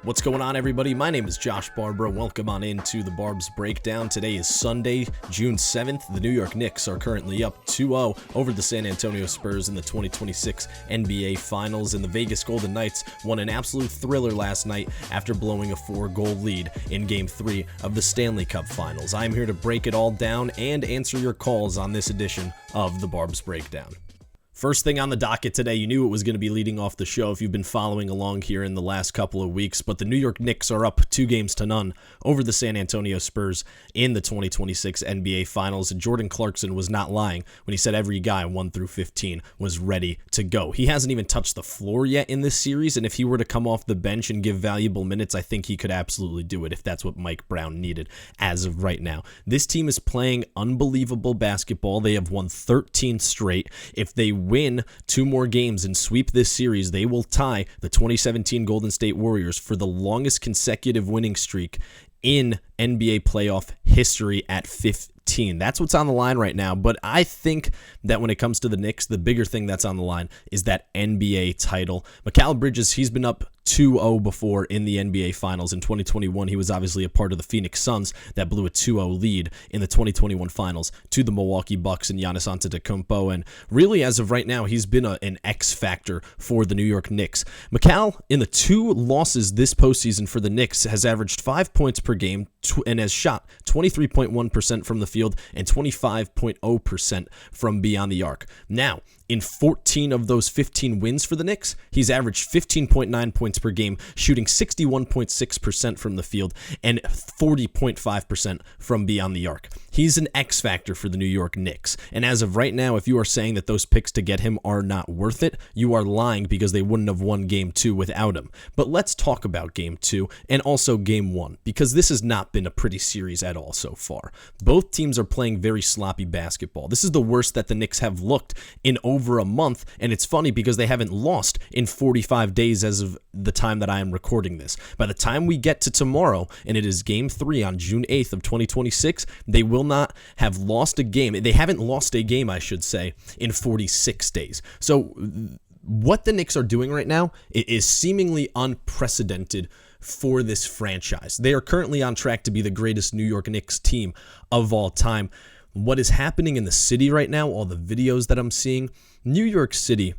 What's going on, everybody? My name is Josh Barbara. Welcome on into the Barbs Breakdown. Today is Sunday, June 7th. The New York Knicks are currently up 2-0 over the San Antonio Spurs in the 2026 NBA Finals, and the Vegas Golden Knights won an absolute thriller last night after blowing a 4-goal lead in Game 3 of the Stanley Cup Finals. I'm here to break it all down and answer your calls on this edition of the Barbs Breakdown. First thing on the docket today, you knew it was going to be leading off the show if you've been following along here in the last couple of weeks, but the New York Knicks are up 2-0 over the San Antonio Spurs in the 2026 NBA Finals, and Jordan Clarkson was not lying when he said every guy 1 through 15 was ready to go. He hasn't even touched the floor yet in this series, and if he were to come off the bench and give valuable minutes, I think he could absolutely do it if that's what Mike Brown needed as of right now. This team is playing unbelievable basketball. They have won 13 straight. If they win 2 more games and sweep this series, they will tie the 2017 Golden State Warriors for the longest consecutive winning streak in NBA playoff history at 15. That's what's on the line right now, but I think that when it comes to the Knicks, the bigger thing that's on the line is that NBA title. Mikal Bridges, he's been up 2-0 before in the NBA Finals. In 2021, he was obviously a part of the Phoenix Suns that blew a 2-0 lead in the 2021 Finals to the Milwaukee Bucks and Giannis Antetokounmpo, and really, as of right now, he's been an X factor for the New York Knicks. Mikal, in the 2 losses this postseason for the Knicks, has averaged 5 points per game and has shot 23.1% from the field and 25.0% from beyond the arc. Now, in 14 of those 15 wins for the Knicks, he's averaged 15.9 points per game, shooting 61.6% from the field and 40.5% from beyond the arc. He's an X factor for the New York Knicks. And as of right now, if you are saying that those picks to get him are not worth it, you are lying, because they wouldn't have won Game 2 without him. But let's talk about Game 2 and also Game 1, because this has not been a pretty series at all so far. Both teams are playing very sloppy basketball. This is the worst that the Knicks have looked in over a month, and it's funny because they haven't lost in 45 days as of the time that I am recording this. By the time we get to tomorrow, and it is Game 3 on June 8th of 2026, they will not have lost a game. They haven't lost a game, I should say, in 46 days. So what the Knicks are doing right now is seemingly unprecedented for this franchise. They are currently on track to be the greatest New York Knicks team of all time. What is happening in the city right now, all the videos that I'm seeing, New York City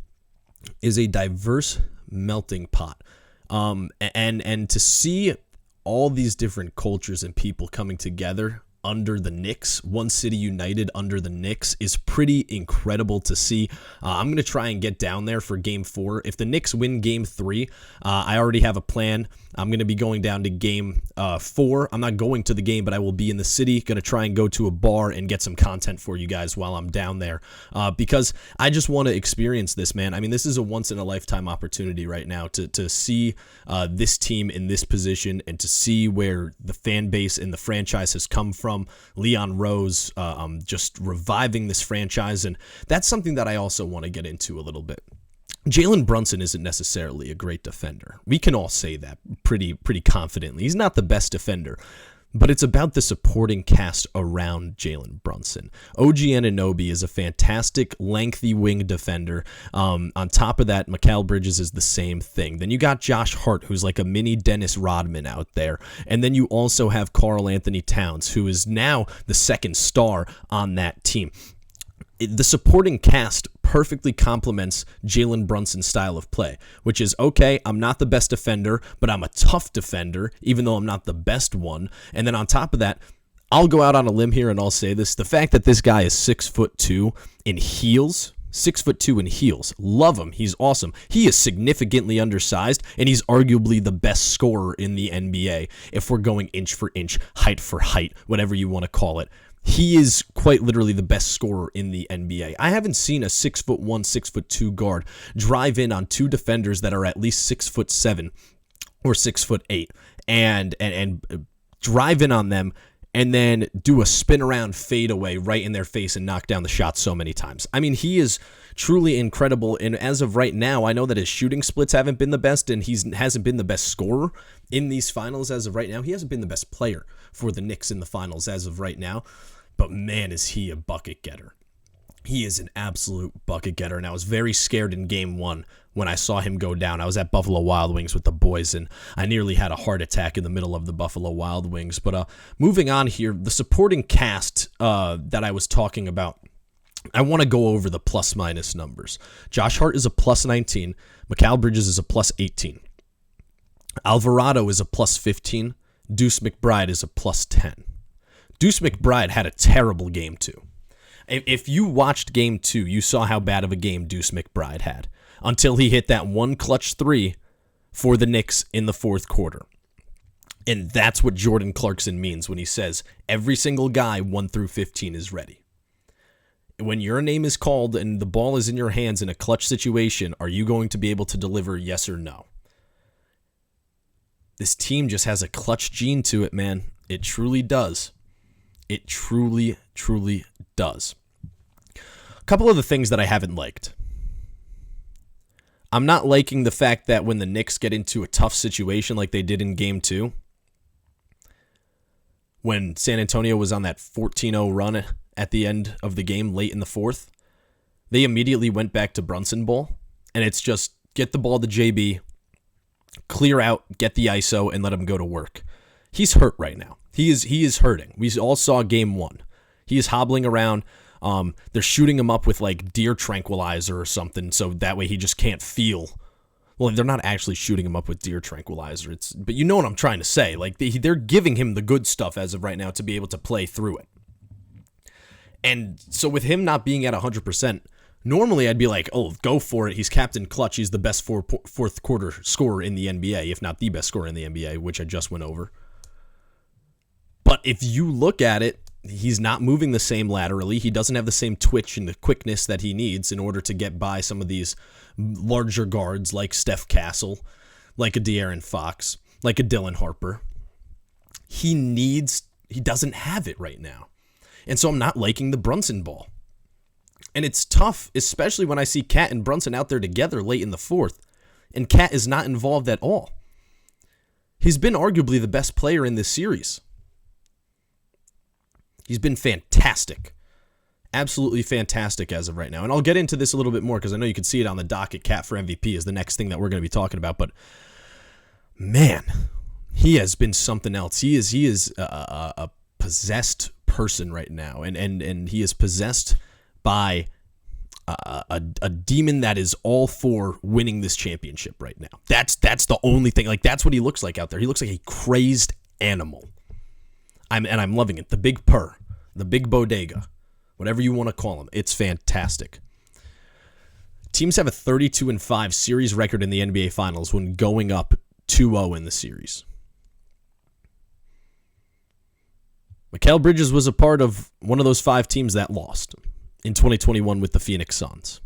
is a diverse melting pot. And to see all these different cultures and people coming together under the Knicks, one city united under the Knicks, is pretty incredible to see. I'm going to try and get down there for Game 4. If the Knicks win Game 3, I already have a plan. I'm going to be going down to Game 4. I'm not going to the game, but I will be in the city, going to try and go to a bar and get some content for you guys while I'm down there, because I just want to experience this, man. I mean, this is a once-in-a-lifetime opportunity right now to see this team in this position and to see where the fan base and the franchise has come from. Leon Rose just reviving this franchise, and that's something that I also want to get into a little bit. Jalen Brunson isn't necessarily a great defender. We can all say that pretty confidently. He's not the best defender, but it's about the supporting cast around Jalen Brunson. OG Anunoby is a fantastic, lengthy wing defender. On top of that, Mikal Bridges is the same thing. Then you got Josh Hart, who's like a mini Dennis Rodman out there. And then you also have Karl Anthony Towns, who is now the second star on that team. The supporting cast perfectly complements Jalen Brunson's style of play, which is, okay, I'm not the best defender, but I'm a tough defender, even though I'm not the best one. And then on top of that, I'll go out on a limb here and I'll say this. The fact that this guy is 6'2" in heels, 6'2" in heels. Love him. He's awesome. He is significantly undersized, and he's arguably the best scorer in the NBA if we're going inch for inch, height for height, whatever you want to call it. He is quite literally the best scorer in the NBA. I haven't seen a 6'1", 6'2" guard drive in on 2 defenders that are at least 6'7" or 6'8", and drive in on them and then do a spin around fadeaway right in their face and knock down the shot so many times. I mean, he is truly incredible, and as of right now, I know that his shooting splits haven't been the best, and he hasn't been the best scorer in these finals as of right now. He hasn't been the best player for the Knicks in the finals as of right now, but man, is he a bucket getter. He is an absolute bucket getter, and I was very scared in Game 1 when I saw him go down. I was at Buffalo Wild Wings with the boys, and I nearly had a heart attack in the middle of the Buffalo Wild Wings. But moving on here, the supporting cast that I was talking about, I want to go over the plus-minus numbers. Josh Hart is a plus 19. Mikal Bridges is a plus 18. Alvarado is a plus 15. Deuce McBride is a plus 10. Deuce McBride had a terrible game 2. If you watched game 2, you saw how bad of a game Deuce McBride had until he hit that one clutch 3 for the Knicks in the fourth quarter. And that's what Jordan Clarkson means when he says every single guy 1 through 15 is ready. When your name is called and the ball is in your hands in a clutch situation, are you going to be able to deliver, yes or no? This team just has a clutch gene to it, man. It truly does. It truly, truly does. A couple of the things that I haven't liked. I'm not liking the fact that when the Knicks get into a tough situation like they did in Game 2, when San Antonio was on that 14-0 run at the end of the game late in the fourth, they immediately went back to Brunson ball, and it's just get the ball to JB, clear out, get the ISO, and let him go to work. He's hurt right now. He is hurting. We all saw Game 1. He is hobbling around. They're shooting him up with like deer tranquilizer or something, so that way he just can't feel. Well, they're not actually shooting him up with deer tranquilizer. But you know what I'm trying to say. Like they're giving him the good stuff as of right now to be able to play through it. And so with him not being at 100%, normally I'd be like, oh, go for it. He's Captain Clutch. He's the best fourth quarter scorer in the NBA, if not the best scorer in the NBA, which I just went over. But if you look at it, he's not moving the same laterally. He doesn't have the same twitch and the quickness that he needs in order to get by some of these larger guards like Steph Castle, like a De'Aaron Fox, like a Dylan Harper. He doesn't have it right now. And so I'm not liking the Brunson ball. And it's tough, especially when I see Cat and Brunson out there together late in the fourth, and Cat is not involved at all. He's been arguably the best player in this series. He's been fantastic. Absolutely fantastic as of right now. And I'll get into this a little bit more because I know you can see it on the docket. Cat for MVP is the next thing that we're going to be talking about. But, man, he has been something else. He is a possessed person right now. And he is possessed by a demon that is all for winning this championship right now. That's the only thing. Like, that's what he looks like out there. He looks like a crazed animal. I'm loving it. The big purr, the big bodega, whatever you want to call him. It's fantastic. Teams have a 32-5 series record in the NBA Finals when going up 2-0 in the series. Mikal Bridges was a part of one of those 5 teams that lost in 2021 with the Phoenix Suns.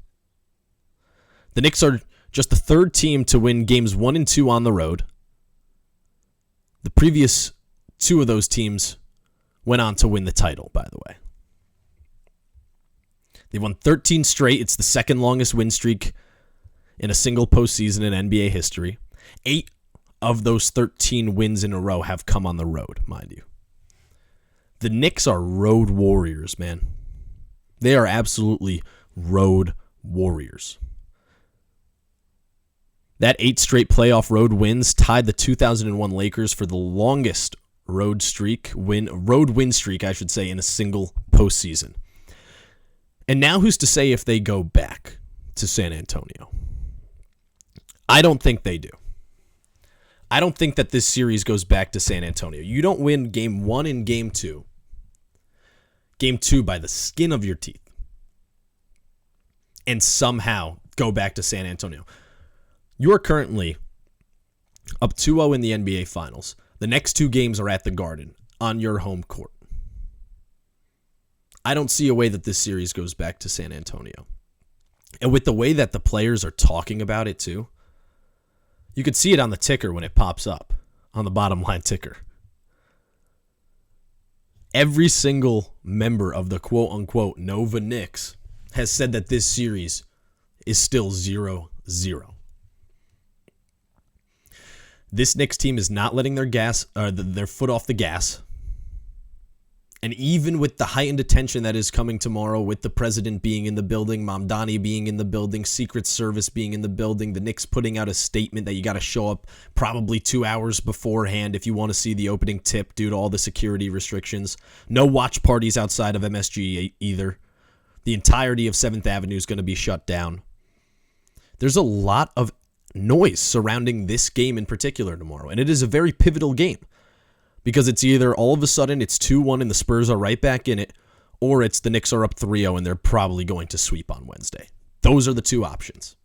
The Knicks are just the 3rd team to win games 1 and 2 on the road. The previous 2 of those teams went on to win the title, by the way. They won 13 straight. It's the 2nd longest win streak in a single postseason in NBA history. 8 of those 13 wins in a row have come on the road, mind you. The Knicks are road warriors, man. They are absolutely road warriors. That 8 straight playoff road wins tied the 2001 Lakers for the longest road win streak, I should say, in a single postseason. And now who's to say if they go back to San Antonio? I don't think they do. I don't think that this series goes back to San Antonio. You don't win game 1 and game 2. Game 2 by the skin of your teeth. And somehow go back to San Antonio. You are currently up 2-0 in the NBA Finals. The next 2 games are at the Garden on your home court. I don't see a way that this series goes back to San Antonio. And with the way that the players are talking about it too, you could see it on the ticker when it pops up, on the bottom line ticker. Every single member of the quote-unquote Nova Knicks has said that this series is still 0-0. This Knicks team is not letting their foot off the gas. And even with the heightened attention that is coming tomorrow, with the president being in the building, Mamdani being in the building, Secret Service being in the building, the Knicks putting out a statement that you got to show up probably 2 hours beforehand if you want to see the opening tip due to all the security restrictions. No watch parties outside of MSG either. The entirety of 7th Avenue is going to be shut down. There's a lot of noise surrounding this game in particular tomorrow, and it is a very pivotal game. Because it's either all of a sudden it's 2-1 and the Spurs are right back in it, or it's the Knicks are up 3-0 and they're probably going to sweep on Wednesday. Those are the two options.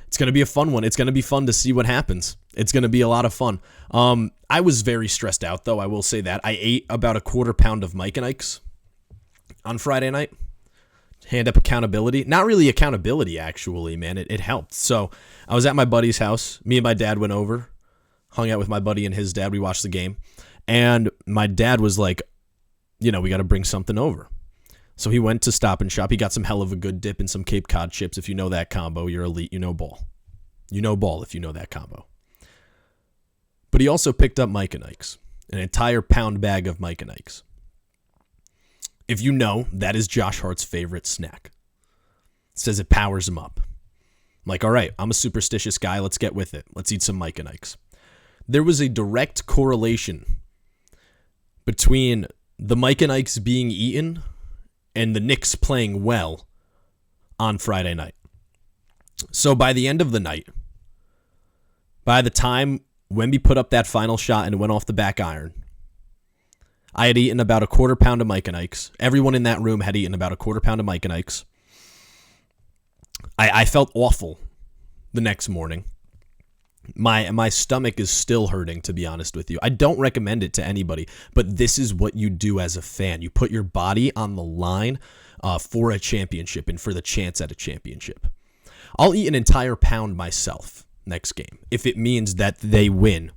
It's going to be a fun one. It's going to be fun to see what happens. It's going to be a lot of fun. I was very stressed out, though. I will say that. I ate about a quarter pound of Mike and Ike's on Friday night. Hand up accountability. Not really accountability, actually, man. It helped. So I was at my buddy's house. Me and my dad went over. Hung out with my buddy and his dad. We watched the game. And my dad was like, we got to bring something over. So he went to Stop and Shop. He got some hell of a good dip and some Cape Cod chips. If you know that combo, you're elite. You know ball. You know ball if you know that combo. But he also picked up Mike and Ike's. An entire pound bag of Mike and Ike's. If you know, that is Josh Hart's favorite snack. It says it powers him up. I'm like, all right, I'm a superstitious guy. Let's get with it. Let's eat some Mike and Ike's. There was a direct correlation between the Mike and Ike's being eaten and the Knicks playing well on Friday night. So by the end of the night, by the time Wemby put up that final shot and went off the back iron, I had eaten about a quarter pound of Mike and Ike's. Everyone in that room had eaten about a quarter pound of Mike and Ike's. I felt awful the next morning. My stomach is still hurting, to be honest with you. I don't recommend it to anybody, but this is what you do as a fan. You put your body on the line for a championship and for the chance at a championship. I'll eat an entire pound myself next game if it means that they win.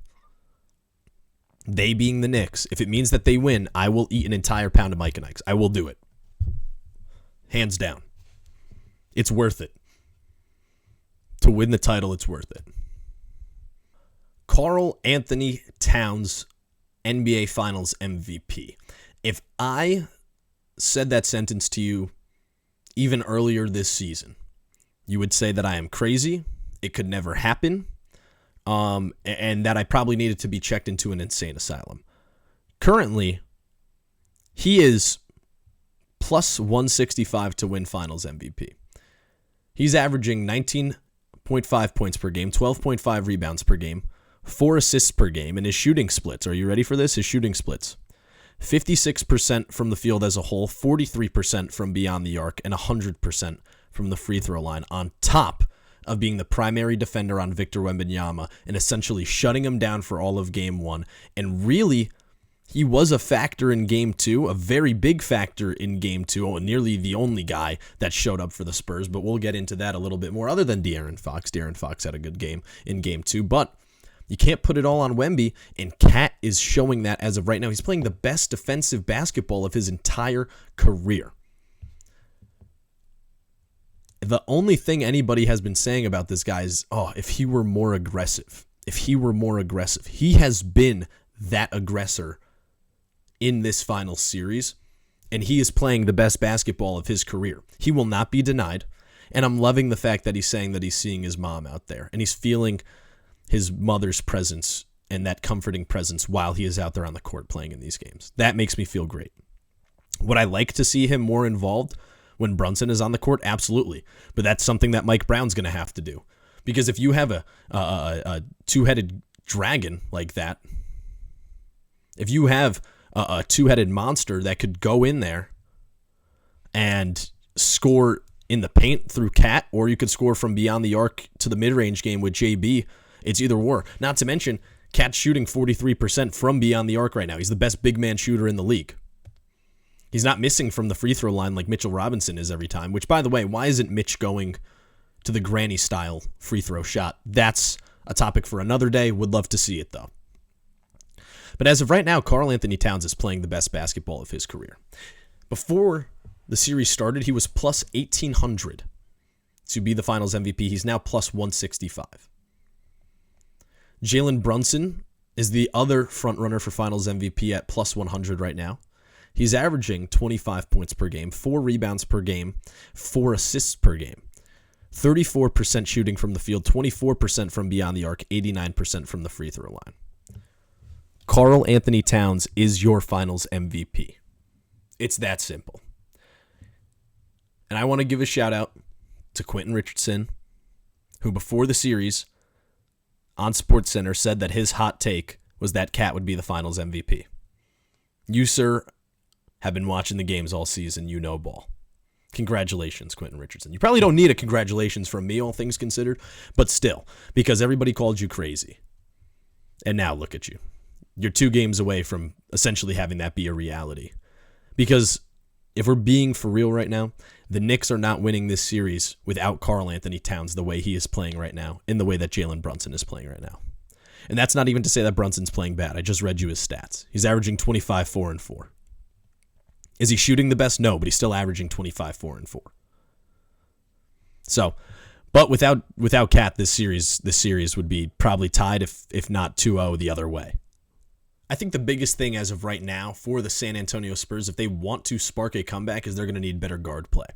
They being the Knicks. If it means that they win, I will eat an entire pound of Mike and Ike's. I will do it. Hands down. It's worth it. To win the title, it's worth it. Karl Anthony Towns, NBA Finals MVP. If I said that sentence to you even earlier this season, you would say that I am crazy, it could never happen, and that I probably needed to be checked into an insane asylum. Currently, he is plus 165 to win Finals MVP. He's averaging 19.5 points per game, 12.5 rebounds per game, 4 assists per game, and his shooting splits. Are you ready for this? His shooting splits. 56% from the field as a whole, 43% from beyond the arc, and 100% from the free throw line, on top of being the primary defender on Victor Wembanyama and essentially shutting him down for all of Game 1. And really, he was a factor in Game 2, a very big factor in Game 2, nearly the only guy that showed up for the Spurs, but we'll get into that a little bit more, other than De'Aaron Fox. De'Aaron Fox had a good game in Game 2, but you can't put it all on Wemby, and Cat is showing that as of right now. He's playing the best defensive basketball of his entire career. The only thing anybody has been saying about this guy is, if he were more aggressive. If he were more aggressive. He has been that aggressor in this final series, and he is playing the best basketball of his career. He will not be denied, and I'm loving the fact that he's saying that he's seeing his mom out there, and he's feeling his mother's presence and that comforting presence while he is out there on the court playing in these games. That makes me feel great. Would I like to see him more involved when Brunson is on the court? Absolutely. But that's something that Mike Brown's going to have to do. Because if you have a two-headed dragon like that, if you have a two-headed monster that could go in there and score in the paint through Cat, or you could score from beyond the arc to the mid-range game with JB, it's either or. Not to mention, Cat's shooting 43% from beyond the arc right now. He's the best big man shooter in the league. He's not missing from the free throw line like Mitchell Robinson is every time, which, by the way, why isn't Mitch going to the granny-style free throw shot? That's a topic for another day. Would love to see it, though. But as of right now, Karl Anthony Towns is playing the best basketball of his career. Before the series started, he was plus 1,800 to be the Finals MVP. He's now plus 165. Jalen Brunson is the other frontrunner for Finals MVP at plus 100 right now. He's averaging 25 points per game, 4 rebounds per game, 4 assists per game. 34% shooting from the field, 24% from beyond the arc, 89% from the free throw line. Karl Anthony Towns is your Finals MVP. It's that simple. And I want to give a shout out to Quentin Richardson, who before the series on SportsCenter said that his hot take was that Cat would be the Finals MVP. You, sir, have been watching the games all season. You know ball. Congratulations, Quentin Richardson. You probably don't need a congratulations from me, all things considered, but still, because everybody called you crazy. And now look at you. You're 2 games away from essentially having that be a reality. Because if we're being for real right now, the Knicks are not winning this series without Karl Anthony Towns the way he is playing right now, in the way that Jalen Brunson is playing right now. And that's not even to say that Brunson's playing bad. I just read you his stats. He's averaging 25, 4, and 4. Is he shooting the best? No, but he's still averaging 25, 4, and 4. So, but without Cat, this series would be probably tied, if not 2-0 the other way. I think the biggest thing as of right now for the San Antonio Spurs, if they want to spark a comeback, is they're going to need better guard play.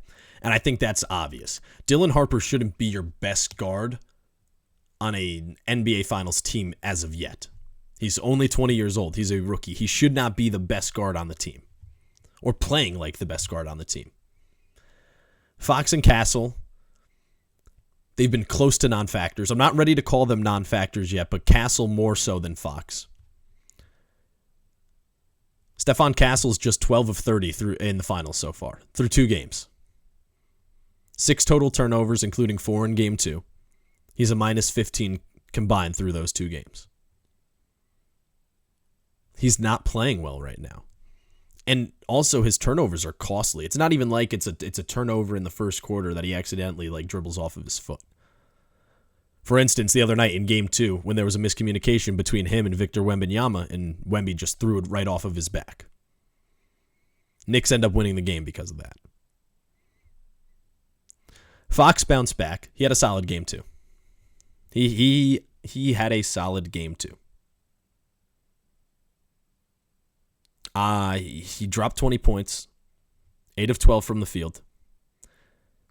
And I think that's obvious. Dylan Harper shouldn't be your best guard on an NBA Finals team as of yet. He's only 20 years old. He's a rookie. He should not be the best guard on the team, or playing like the best guard on the team. Fox and Castle, they've been close to non-factors. I'm not ready to call them non-factors yet, but Castle more so than Fox. Stephon Castle's just 12 of 30 in the finals so far, through 2 games. 6 total turnovers, including 4 in Game 2. He's a minus 15 combined through those 2 games. He's not playing well right now. And also his turnovers are costly. It's not even like it's a turnover in the first quarter that he accidentally dribbles off of his foot. For instance, the other night in Game 2, when there was a miscommunication between him and Victor Wembanyama, and Wemby just threw it right off of his back. Knicks end up winning the game because of that. Fox bounced back. He had a solid Game 2. He had a solid Game 2. He dropped 20 points, 8 of 12 from the field.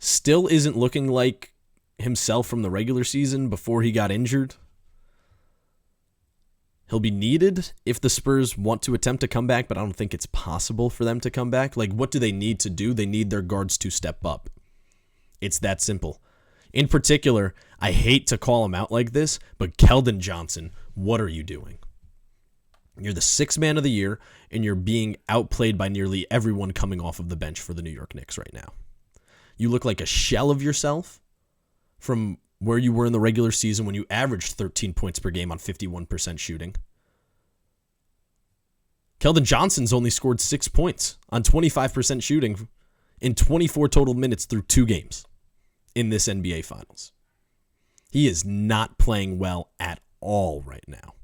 Still isn't looking like himself from the regular season before he got injured. He'll be needed if the Spurs want to attempt to come back, but I don't think it's possible for them to come back. What do they need to do? They need their guards to step up. It's that simple. In particular, I hate to call him out like this, but Keldon Johnson, what are you doing? You're the 6th man of the year, and you're being outplayed by nearly everyone coming off of the bench for the New York Knicks right now. You look like a shell of yourself from where you were in the regular season when you averaged 13 points per game on 51% shooting. Keldon Johnson's only scored 6 points on 25% shooting in 24 total minutes through 2 games in this NBA Finals. He is not playing well at all right now.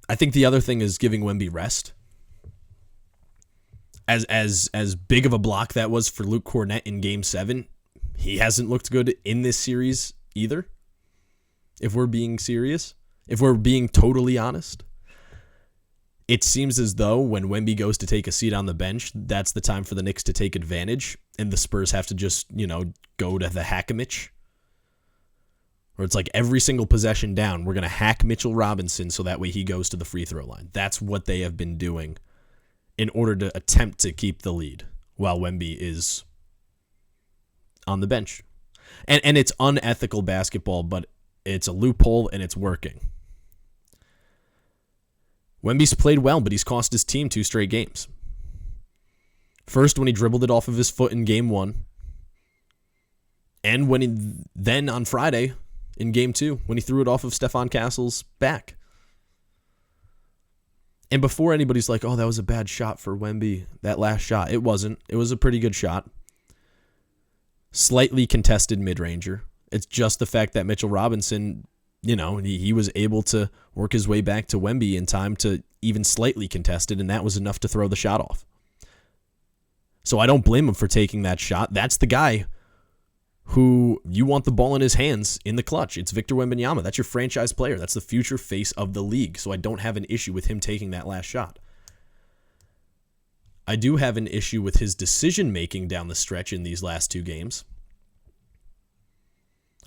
I think the other thing is giving Wemby rest. As big of a block that was for Luke Cornett in Game 7, he hasn't looked good in this series either. If we're being serious, if we're being totally honest, it seems as though when Wemby goes to take a seat on the bench, that's the time for the Knicks to take advantage, and the Spurs have to just, go to the hack-a-mitch. Where it's like every single possession down, we're going to hack Mitchell Robinson so that way he goes to the free throw line. That's what they have been doing in order to attempt to keep the lead while Wemby is on the bench. And it's unethical basketball, but it's a loophole and it's working. Wemby's played well, but he's cost his team 2 straight games. First, when he dribbled it off of his foot in Game 1. And then on Friday in Game 2, when he threw it off of Stephon Castle's back. And before anybody's like, oh, that was a bad shot for Wemby, that last shot. It wasn't. It was a pretty good shot. Slightly contested mid-ranger. It's just the fact that Mitchell Robinson, he was able to work his way back to Wemby in time to even slightly contest it, and that was enough to throw the shot off. So I don't blame him for taking that shot. That's the guy who you want the ball in his hands in the clutch. It's Victor Wembanyama. That's your franchise player. That's the future face of the league. So I don't have an issue with him taking that last shot. I do have an issue with his decision-making down the stretch in these last two games.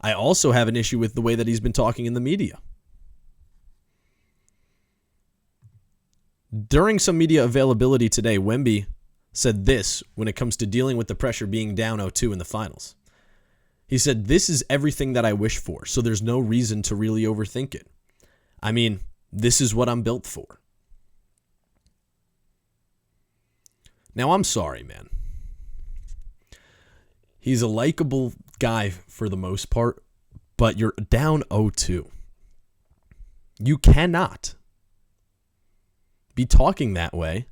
I also have an issue with the way that he's been talking in the media. During some media availability today, Wemby said this when it comes to dealing with the pressure being down 0-2 in the finals. He said, "This is everything that I wish for, so there's no reason to really overthink it. I mean, this is what I'm built for." Now, I'm sorry, man. He's a likable guy for the most part, but you're down 0-2. You cannot be talking that way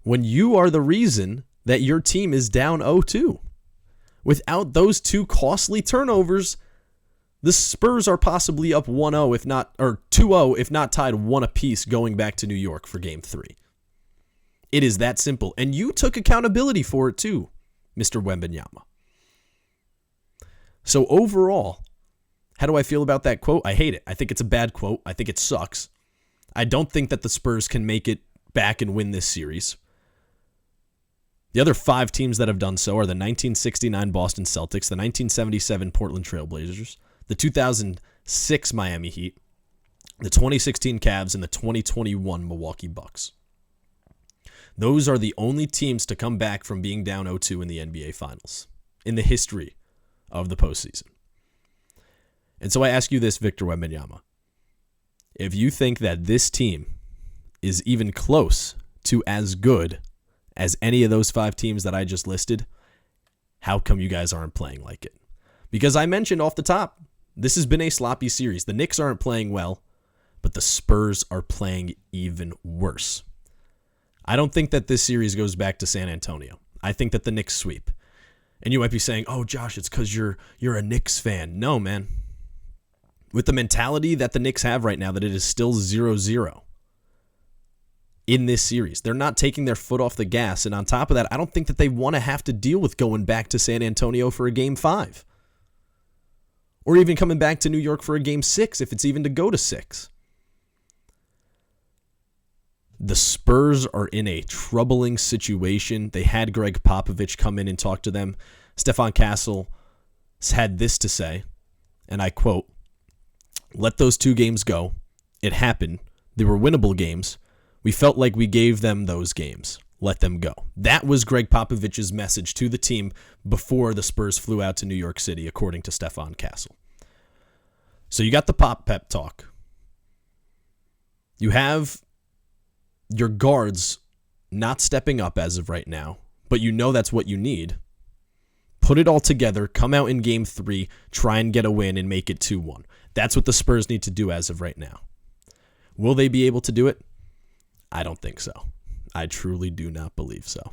when you are the reason that your team is down 0-2. Without those two costly turnovers, the Spurs are possibly up 1-0 if not, or 2-0 if not tied 1 apiece going back to New York for Game 3. It is that simple, and you took accountability for it too, Mr. Wembanyama. So overall, how do I feel about that quote? I hate it. I think it's a bad quote. I think it sucks. I don't think that the Spurs can make it back and win this series. The other 5 teams that have done so are the 1969 Boston Celtics, the 1977 Portland Trail Blazers, the 2006 Miami Heat, the 2016 Cavs, and the 2021 Milwaukee Bucks. Those are the only teams to come back from being down 0-2 in the NBA Finals in the history of the postseason. And so I ask you this, Victor Wembanyama. If you think that this team is even close to as good as any of those 5 teams that I just listed, how come you guys aren't playing like it? Because I mentioned off the top, this has been a sloppy series. The Knicks aren't playing well, but the Spurs are playing even worse. I don't think that this series goes back to San Antonio. I think that the Knicks sweep. And you might be saying, "Oh, Josh, it's because you're a Knicks fan." No, man. With the mentality that the Knicks have right now, that it is still 0-0 in this series. They're not taking their foot off the gas. And on top of that, I don't think that they want to have to deal with going back to San Antonio for a Game 5. Or even coming back to New York for a Game 6, if it's even to go to 6. The Spurs are in a troubling situation. They had Greg Popovich come in and talk to them. Stefan Castle had this to say, and I quote, "Let those 2 games go. It happened. They were winnable games. We felt like we gave them those games. Let them go." That was Greg Popovich's message to the team before the Spurs flew out to New York City, according to Stefan Castle. So you got the pep talk. You have your guards not stepping up as of right now, but you know that's what you need. Put it all together, come out in Game 3, try and get a win and make it 2-1. That's what the Spurs need to do as of right now. Will they be able to do it? I don't think so. I truly do not believe so.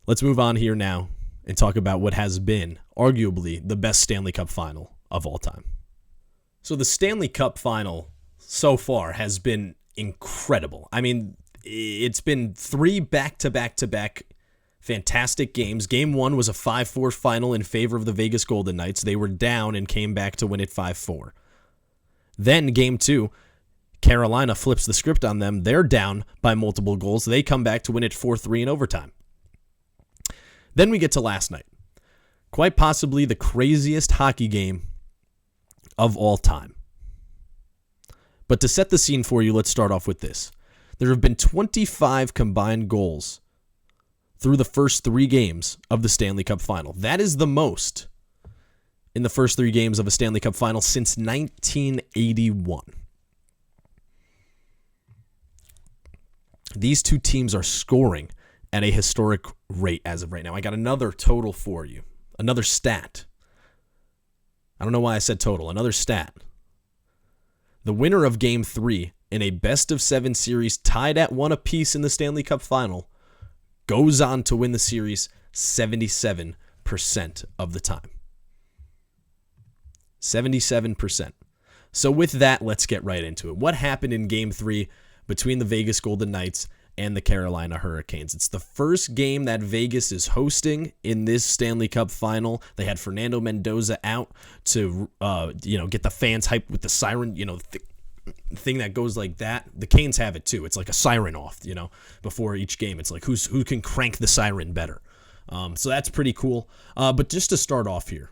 Let's move on here now and talk about what has been arguably the best Stanley Cup final of all time. So the Stanley Cup final so far has been incredible. I mean, it's been 3 back-to-back-to-back fantastic games. Game 1 was a 5-4 final in favor of the Vegas Golden Knights. They were down and came back to win it 5-4. Then Game 2, Carolina flips the script on them. They're down by multiple goals. They come back to win it 4-3 in overtime. Then we get to last night. Quite possibly the craziest hockey game of all time. But to set the scene for you, let's start off with this. There have been 25 combined goals through the first 3 games of the Stanley Cup Final. That is the most in the first 3 games of a Stanley Cup Final since 1981. These two teams are scoring at a historic rate as of right now. I got another total for you, another stat. I don't know why I said total, another stat. The winner of Game 3 in a best-of-7 series tied at 1 apiece in the Stanley Cup Final goes on to win the series 77% of the time. 77%. So with that, let's get right into it. What happened in Game 3 between the Vegas Golden Knights and the Carolina Hurricanes. It's the first game that Vegas is hosting in this Stanley Cup final. They had Fernando Mendoza out to get the fans hyped with the siren, thing that goes like that. The Canes have it too. It's like a siren off, before each game. It's like who can crank the siren better. So that's pretty cool. But just to start off here,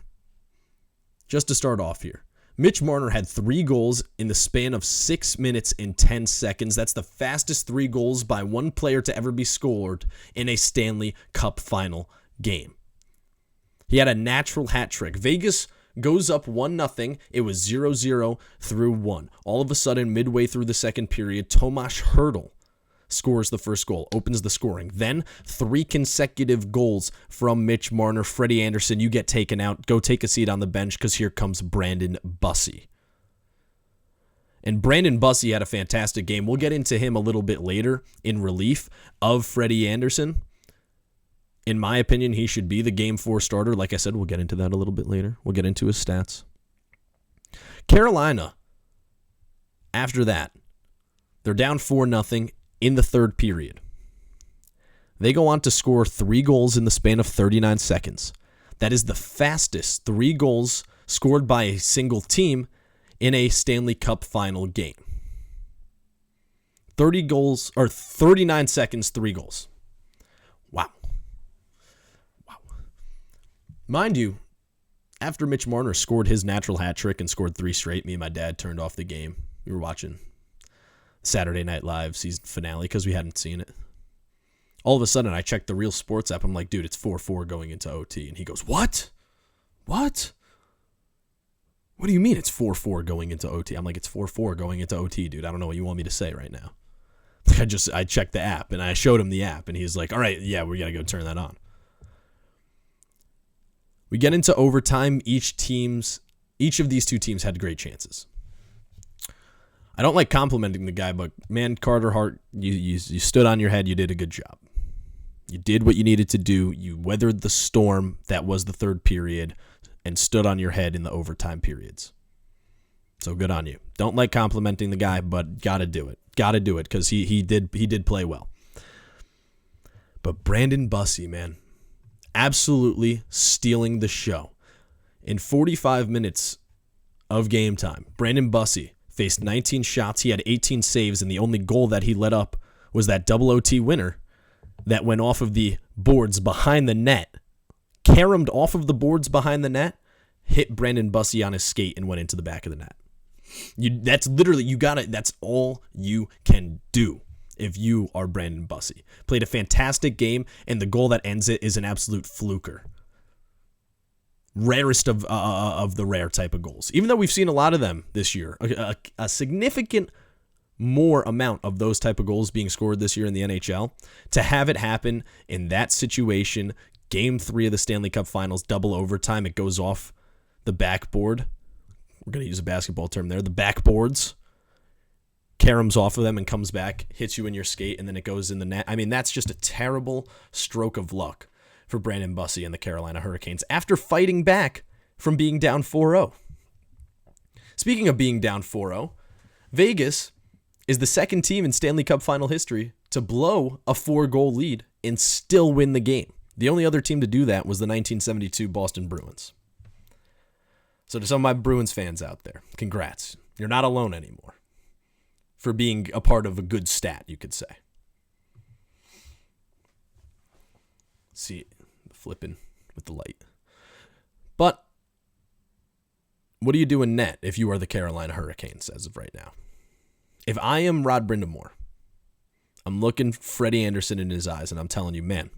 Mitch Marner had 3 goals in the span of 6 minutes and 10 seconds. That's the fastest 3 goals by one player to ever be scored in a Stanley Cup final game. He had a natural hat trick. Vegas goes up 1-0. It was 0-0 through 1. All of a sudden, midway through the second period, Tomas Hertl scores the first goal, opens the scoring. Then 3 consecutive goals from Mitch Marner. Freddie Anderson, you get taken out. Go take a seat on the bench because here comes Brandon Bussi. And Brandon Bussi had a fantastic game. We'll get into him a little bit later in relief of Freddie Anderson. In my opinion, he should be the Game 4 starter. Like I said, we'll get into that a little bit later. We'll get into his stats. Carolina, after that, they're down 4-0 in the third period. They go on to score 3 goals in the span of 39 seconds. That is the fastest 3 goals scored by a single team in a Stanley Cup final game. 39 seconds, 3 goals. Wow. Mind you, after Mitch Marner scored his natural hat trick and scored 3 straight, me and my dad turned off the game. We were watching Saturday Night Live season finale because we hadn't seen it. All of a sudden, I checked the Real Sports app. I'm like, dude, it's 4-4 going into OT. And he goes, what? What do you mean it's 4-4 going into OT? I'm like, it's 4-4 going into OT, dude. I don't know what you want me to say right now. I checked the app, and I showed him the app, and he's like, all right, yeah, we got to go turn that on. We get into overtime. Each of these 2 teams had great chances. I don't like complimenting the guy, but man, Carter Hart, you stood on your head. You did a good job. You did what you needed to do. You weathered the storm that was the third period and stood on your head in the overtime periods. So good on you. Don't like complimenting the guy, but gotta do it. Gotta do it because he did play well. But Brandon Bussi, man, absolutely stealing the show. In 45 minutes of game time, Brandon Bussi faced 19 shots. He had 18 saves, and the only goal that he let up was that double OT winner that went off of the boards behind the net, caromed off of the boards behind the net, hit Brandon Bussi on his skate, and went into the back of the net. That's all you can do if you are Brandon Bussi. Played a fantastic game, and the goal that ends it is an absolute fluker. Rarest of the rare type of goals. Even though we've seen a lot of them this year, a significant more amount of those type of goals being scored this year in the NHL, to have it happen in that situation, Game 3 of the Stanley Cup Finals, double overtime, it goes off the backboard. We're going to use a basketball term there. The backboards, caroms off of them and comes back, hits you in your skate, and then it goes in the net. I mean, that's just a terrible stroke of luck for Brandon Bussi and the Carolina Hurricanes after fighting back from being down 4-0. Speaking of being down 4-0, Vegas is the second team in Stanley Cup final history to blow a 4-goal lead and still win the game. The only other team to do that was the 1972 Boston Bruins. So to some of my Bruins fans out there, congrats. You're not alone anymore for being a part of a good stat, you could say. See, flipping with the light. But what do you do in net if you are the Carolina Hurricanes as of right now? If I am Rod Brindamore, I'm looking Freddie Anderson in his eyes, and I'm telling you, man,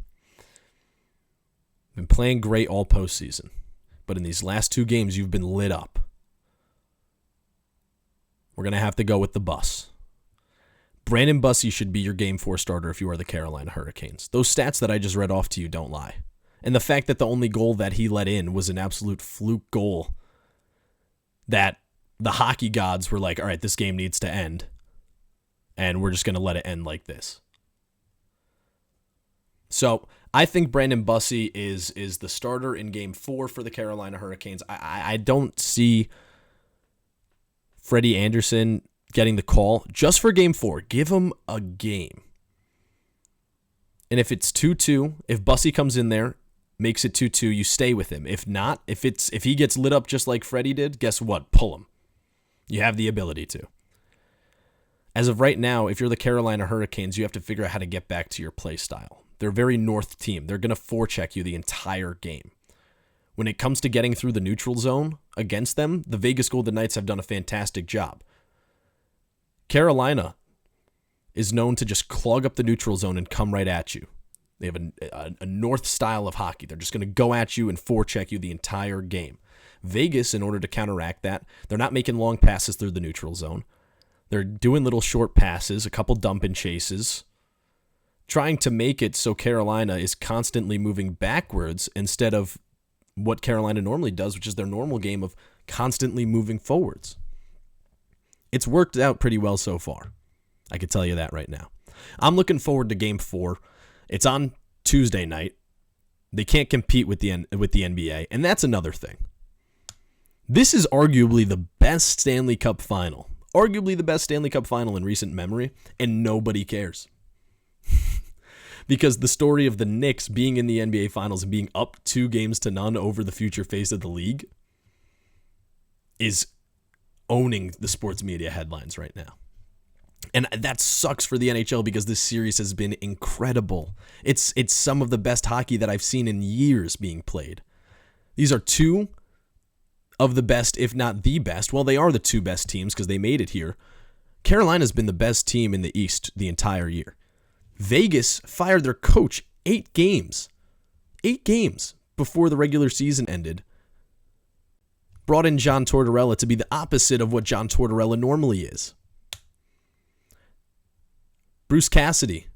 been playing great all postseason, but in these last 2 games, you've been lit up. We're going to have to go with the bus. Brandon Bussi should be your Game 4 starter if you are the Carolina Hurricanes. Those stats that I just read off to you don't lie. And the fact that the only goal that he let in was an absolute fluke goal that the hockey gods were like, all right, this game needs to end, and we're just going to let it end like this. So I think Brandon Bussi is the starter in Game 4 for the Carolina Hurricanes. I don't see Freddie Anderson getting the call just for Game 4. Give him a game. And if it's 2-2, if Bussy comes in there, makes it 2-2, you stay with him. If not, if he gets lit up just like Freddie did, guess what? Pull him. You have the ability to. As of right now, if you're the Carolina Hurricanes, you have to figure out how to get back to your play style. They're a very north team. They're going to forecheck you the entire game. When it comes to getting through the neutral zone against them, the Vegas Golden Knights have done a fantastic job. Carolina is known to just clog up the neutral zone and come right at you. They have a north style of hockey. They're just going to go at you and forecheck you the entire game. Vegas, in order to counteract that, they're not making long passes through the neutral zone. They're doing little short passes, a couple dump and chases, trying to make it so Carolina is constantly moving backwards instead of what Carolina normally does, which is their normal game of constantly moving forwards. It's worked out pretty well so far. I can tell you that right now. I'm looking forward to Game 4. It's on Tuesday night. They can't compete with the NBA, and that's another thing. This is arguably the best Stanley Cup final. Arguably the best Stanley Cup final in recent memory, and nobody cares. Because the story of the Knicks being in the NBA Finals and being up 2-0 over the future face of the league is owning the sports media headlines right now. And that sucks for the NHL because this series has been incredible. It's some of the best hockey that I've seen in years being played. These are two of the best, if not the best. Well, they are the two best teams because they made it here. Carolina's been the best team in the East the entire year. Vegas fired their coach 8 games before the regular season ended. Brought in John Tortorella to be the opposite of what John Tortorella normally is. Bruce Cassidy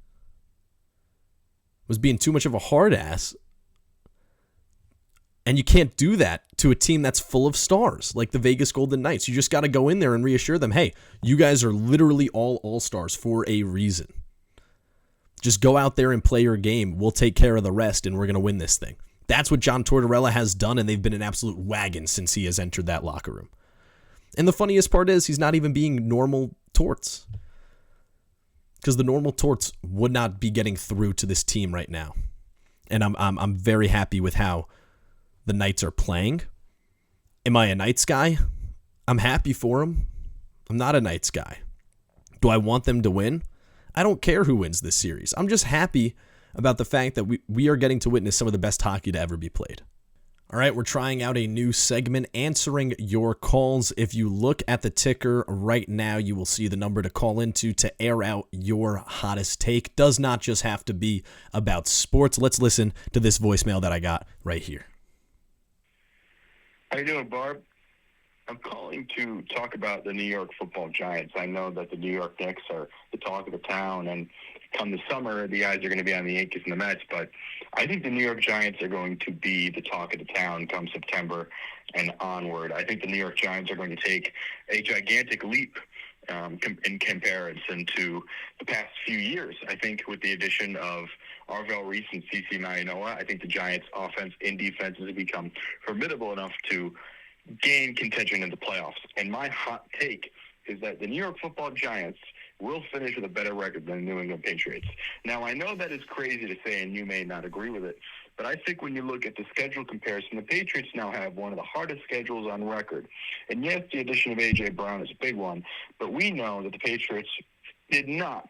was being too much of a hard ass. And you can't do that to a team that's full of stars like the Vegas Golden Knights. You just got to go in there and reassure them, hey, you guys are literally all all-stars for a reason. Just go out there and play your game. We'll take care of the rest, and we're going to win this thing. That's what John Tortorella has done, and they've been an absolute wagon since he has entered that locker room. And the funniest part is he's not even being normal torts. Because the normal torts would not be getting through to this team right now. And I'm very happy with how the Knights are playing. Am I a Knights guy? I'm happy for them. I'm not a Knights guy. Do I want them to win? I don't care who wins this series. I'm just happy about the fact that we are getting to witness some of the best hockey to ever be played. All right, we're trying out a new segment, answering your calls. If you look at the ticker right now, you will see the number to call into to air out your hottest take. Does not just have to be about sports. Let's listen to this voicemail that I got right here. How you doing, Barb? I'm calling to talk about the New York Football Giants. I know that the New York Knicks are the talk of the town, and come the summer, the eyes are going to be on the Yankees and the Mets, but I think the New York Giants are going to be the talk of the town come September and onward. I think the New York Giants are going to take a gigantic leap in comparison to the past few years. I think with the addition of Arvell Reese and CeCe Marianoa, I think the Giants' offense and defense has become formidable enough to gain contention in the playoffs. And my hot take is that the New York Football Giants will finish with a better record than the New England Patriots. Now, I know that is crazy to say, and you may not agree with it, but I think when you look at the schedule comparison, the Patriots now have one of the hardest schedules on record. And yes, the addition of A.J. Brown is a big one, but we know that the Patriots did not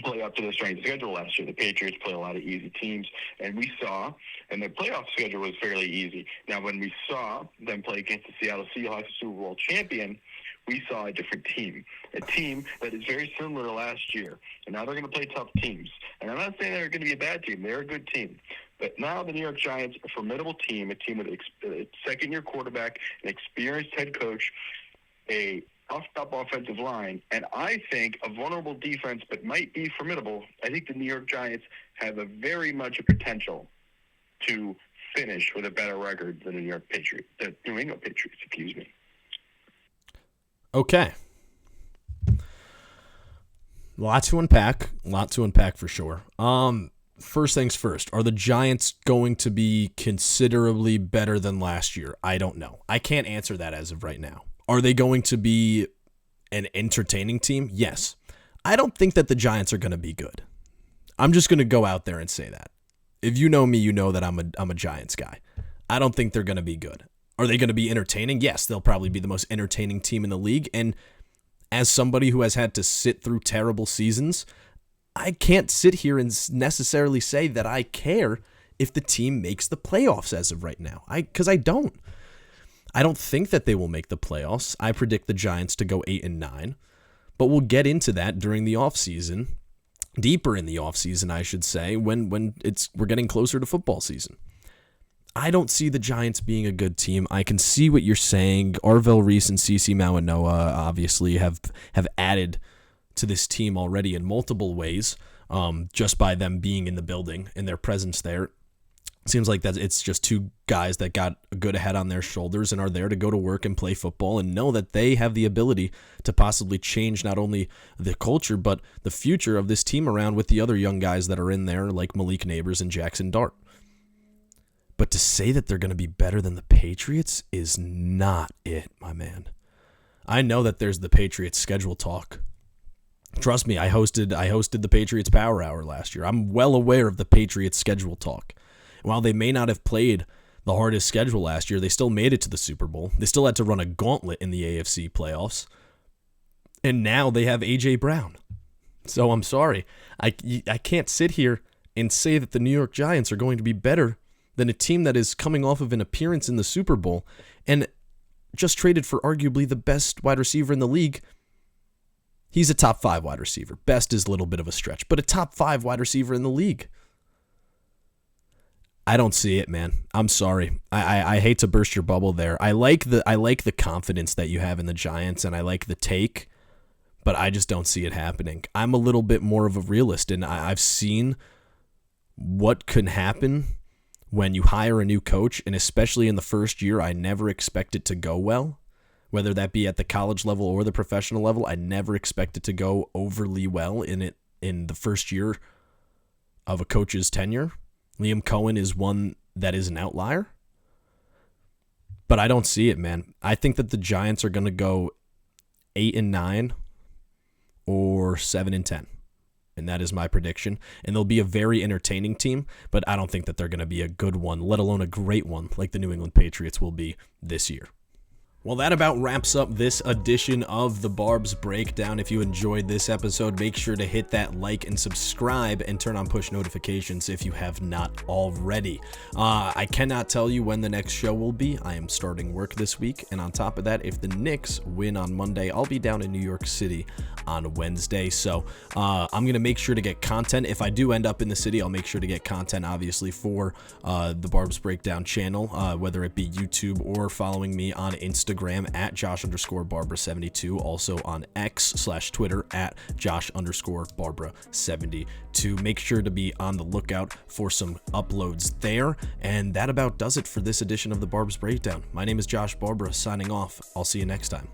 play up to the strength of the schedule last year. The Patriots play a lot of easy teams, and we saw, and their playoff schedule was fairly easy. Now, when we saw them play against the Seattle Seahawks, Super Bowl champion, we saw a different team, a team that is very similar to last year. And now they're going to play tough teams. And I'm not saying they're going to be a bad team. They're a good team. But now the New York Giants, a formidable team, a team with a second-year quarterback, an experienced head coach, a up offensive line, and I think a vulnerable defense, but might be formidable. I think the New York Giants have a very much a potential to finish with a better record than the New England Patriots, excuse me. Okay. Lot to unpack for sure. First things first, are the Giants going to be considerably better than last year? I don't know. I can't answer that as of right now. Are they going to be an entertaining team? Yes. I don't think that the Giants are going to be good. I'm just going to go out there and say that. If you know me, you know that I'm a Giants guy. I don't think they're going to be good. Are they going to be entertaining? Yes, they'll probably be the most entertaining team in the league. And as somebody who has had to sit through terrible seasons, I can't sit here and necessarily say that I care if the team makes the playoffs as of right now. Because I don't. I don't think that they will make the playoffs. I predict the Giants to go 8-9. But we'll get into that during the offseason. Deeper in the offseason, I should say, when we're getting closer to football season. I don't see the Giants being a good team. I can see what you're saying. Arvell Reese and CeCe Mauanoa obviously have added to this team already in multiple ways, just by them being in the building and their presence there. Seems like that it's just two guys that got a good head on their shoulders and are there to go to work and play football and know that they have the ability to possibly change not only the culture but the future of this team around with the other young guys that are in there like Malik Neighbors and Jackson Dart. But to say that they're going to be better than the Patriots is not it, my man. I know that there's the Patriots schedule talk. Trust me, I hosted the Patriots Power Hour last year. I'm well aware of the Patriots schedule talk. While they may not have played the hardest schedule last year, they still made it to the Super Bowl. They still had to run a gauntlet in the AFC playoffs. And now they have A.J. Brown. So I'm sorry. I can't sit here and say that the New York Giants are going to be better than a team that is coming off of an appearance in the Super Bowl and just traded for arguably the best wide receiver in the league. He's a top 5 wide receiver. Best is a little bit of a stretch, but a top 5 wide receiver in the league. I don't see it, man. I'm sorry. I hate to burst your bubble there. I like the confidence that you have in the Giants, and I like the take, but I just don't see it happening. I'm a little bit more of a realist, and I've seen what can happen when you hire a new coach, and especially in the first year, I never expect it to go well. Whether that be at the college level or the professional level, I never expect it to go overly well in the first year of a coach's tenure. Liam Cohen is one that is an outlier. But I don't see it, man. I think that the Giants are going to go 8-9 or 7-10. And that is my prediction. And they'll be a very entertaining team, but I don't think that they're going to be a good one, let alone a great one like the New England Patriots will be this year. Well, that about wraps up this edition of the Barbs Breakdown. If you enjoyed this episode, make sure to hit that like and subscribe and turn on push notifications if you have not already. I cannot tell you when the next show will be. I am starting work this week, and on top of that, if the Knicks win on Monday, I'll be down in New York City on Wednesday. So I'm going to make sure to get content. If I do end up in the city, I'll make sure to get content, obviously, for the Barbs Breakdown channel, whether it be YouTube or following me on Instagram at Josh_Barbara72, also on X/Twitter at Josh_Barbara72. Make sure to be on the lookout for some uploads there. And that about does it for this edition of the Barbs Breakdown. My name is Josh Barbara, signing off. I'll see you next time.